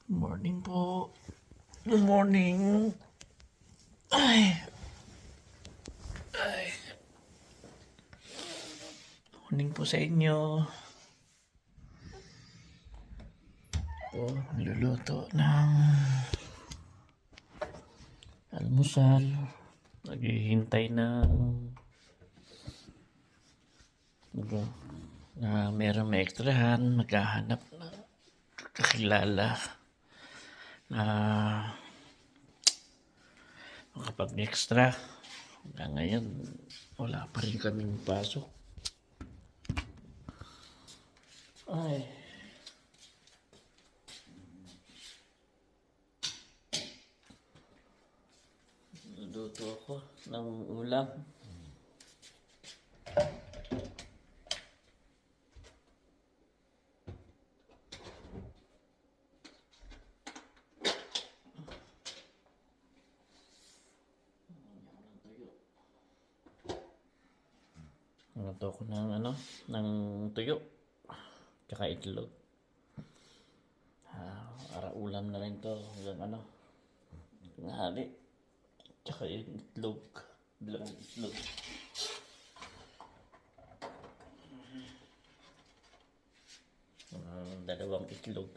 Morning po. Good morning. Ay. Morning po sa inyo. Ito, niluluto ng almusal. Naghihintay ng na meron may ekstrahan, maghahanap ng kakilala na makapag-extra. Hanggang ngayon, wala pa rin kaming pasok. Ay. Luto ako ng ulam. Luto ko ng tuyo. Tsaka itlog. Para ulam na rin to. Hanggang hali. Tsaka yung itlog. Dalawang itlog. Dalawang itlog.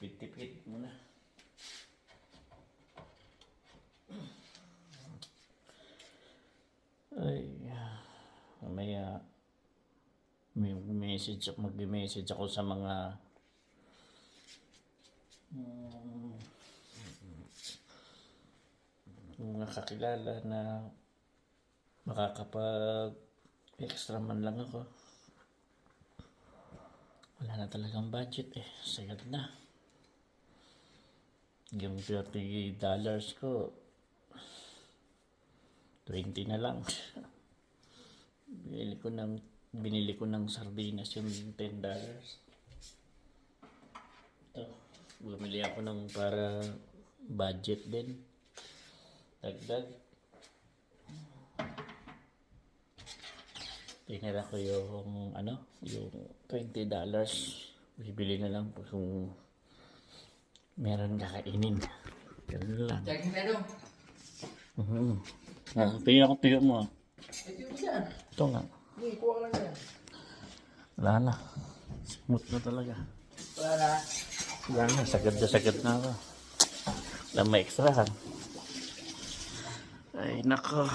Pitipit muna. Ay, mamaya mag-message ako sa mga kakilala na makakapag extra man lang ako. Wala na talagang budget sagad na. Yung $30 ko 20 na lang. Binili ko ng sardinas yung $10. Ito, bumili ako ng para budget din. Dagdag. Tinira ko yung yung $20. Bibili na lang kung meron kakainin. Ganun lang. Checking na doon. Tingnan ko tuyo mo. Ito mo dyan. Ito nga. Hindi, kuha ka lang yan. Wala na. Smooth na talaga. Wala na. Wala na. Sagad na ako. Wala may extra. Ay, nako.